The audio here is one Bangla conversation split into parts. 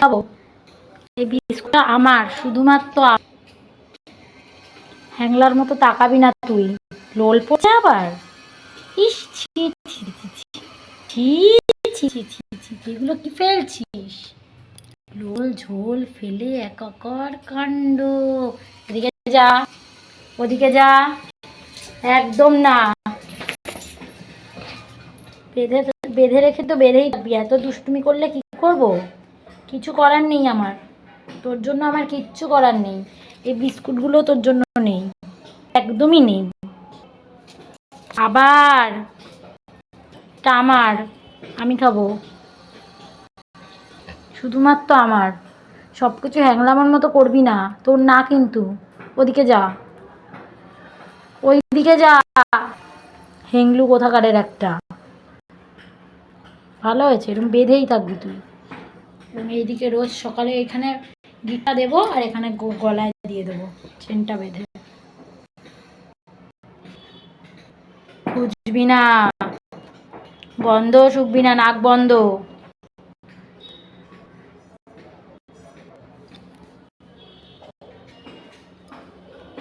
খাবো। এই বিস্কুটটা আমার, শুধুমাত্র। হ্যাংলার মতো তাকাবি না তুই। লোল পড়ছে আবার। ইস, ছি ছি ছি ছি ছি ছি ছি ছি, এগুলো কি ফেলছিস? লোল ঝোল ফেলে একাকার কাণ্ড। এদিকে যা, ওদিকে যা, একদম না। বেঁধে বেঁধে রেখে তো বেঁধেই থাকবি, এত দুষ্টুমি করলে কি করব? কিছু করার নেই আমার, তোর জন্য আমার কিচ্ছু করার নেই। এই বিস্কুটগুলো তোর জন্য নেই, একদমই নেই। আবার এটা আমার, আমি খাবো, শুধুমাত্র আমার। সব কিছু হ্যাংলামার মতো করবি না, তোর না কিন্তু। ওদিকে যা, ওইদিকে যা, হেংলু কোথাকারের একটা। ভালো হয়েছে, এরকম বেঁধেই থাকবি তুই। এবং এইদিকে রোজ সকালে এখানে গিটা দেবো, আর এখানে গলায় দিয়ে দেবো চেনটা বেঁধে। খুঁজবি না, গন্ধ শুকবি না, নাক বন্ধ।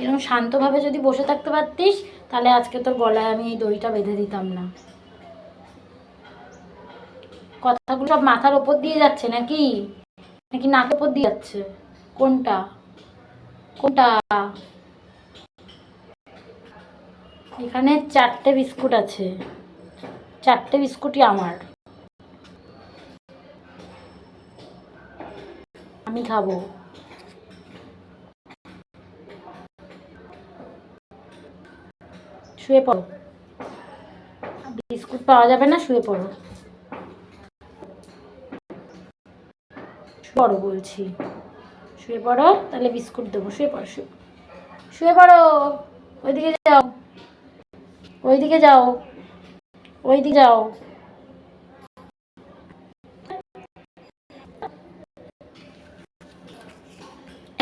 এরকম শান্তভাবে যদি বসে থাকতে পারতিস, তাহলে আজকে তোর গলায় আমি এই দড়িটা বেঁধে দিতাম না। কথাগুলো সব মাথার ওপর দিয়ে যাচ্ছে নাকি, নাকি নাকের ওপর দিয়ে যাচ্ছে? কোনটা কোনটা? এখানে 4টে বিস্কুট আছে, 4টে বিস্কুটই আমার, আমি খাবো। শুয়ে পড়ো, বিস্কুট পাওয়া যাবে না, শুয়ে পড়ো। পড়ো বলছি, শুয়ে পড়ো, তাহলে বিস্কুট দেবো। শুয়ে পড়ো, শুয়ে পড়ো। ওইদিকে যাও, ওইদিকে যাও, ওইদিকে যাও।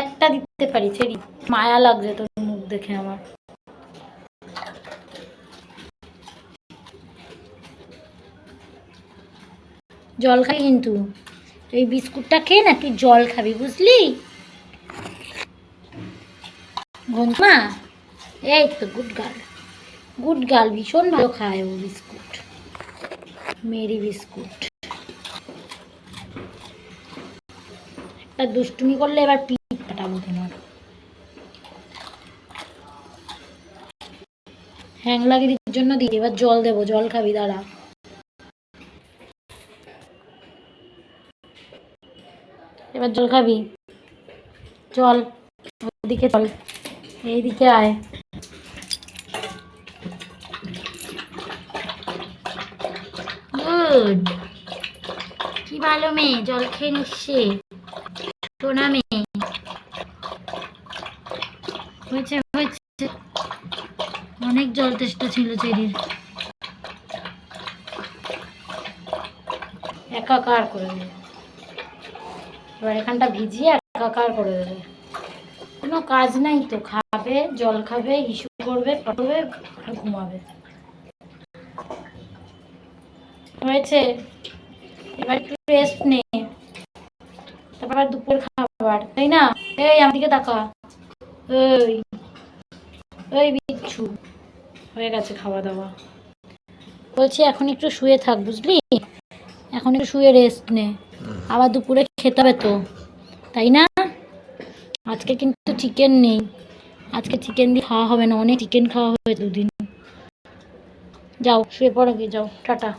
একটা দিতে পারি ছেড়ি, মায়া লাগছে তোর মুখ দেখে আমার। জল খাই কিন্তু, এই বিস্কুটটা খেয়ে না তুই জল খাবি, বুঝলি? ঘুমা, এই তো গুড গার্ল, গুড গার্ল, ভীষণ ভালো খায় ও বিস্কুট, মেরি বিস্কুট। একটা দুষ্টুমি করলে এবার পিঠ ফাটাবো তোমার। হ্যাংলাগিরির জন্য দিই, এবার জল দেবো, জল খাবি, দাঁড়া। এবার জল খাবি, চল ওদিকে চল, এইদিকে আয়। গুড, কি ভালো মেয়ে, জল খেয়ে নিচ্ছে, সোনা মেয়ে। হয়েছে হয়েছে, অনেক জল তেষ্টা ছিল চেরির, একাকার করে দেবে। এবার এখানটা ভিজিয়ে একাকার করে দেবে। কোনো কাজ নাই তো, খাবে, জল খাবে, হিসু করবে, পড়বে আর ঘুমাবে। হয়েছে, এবার একটু রেস্ট নে, তারপর আবার দুপুর খাবার, তাই না? এই আমার দিকে তাকা, ওই ওই বিচ্ছু, হয়ে গেছে খাওয়া দাওয়া। বলছি এখন একটু শুয়ে থাক, বুঝলি? এখন একটু শুয়ে রেস্ট নে, আবার দুপুরে খেতে হবে তো, তাই না? আজকে কিন্তু চিকেন নেই, আজকে চিকেন দিয়ে খাওয়া হবে না, অনেক চিকেন খাওয়া হয়েছে দুদিন। যাও শুয়ে পড়ো, গিয়ে যাও, টাটা।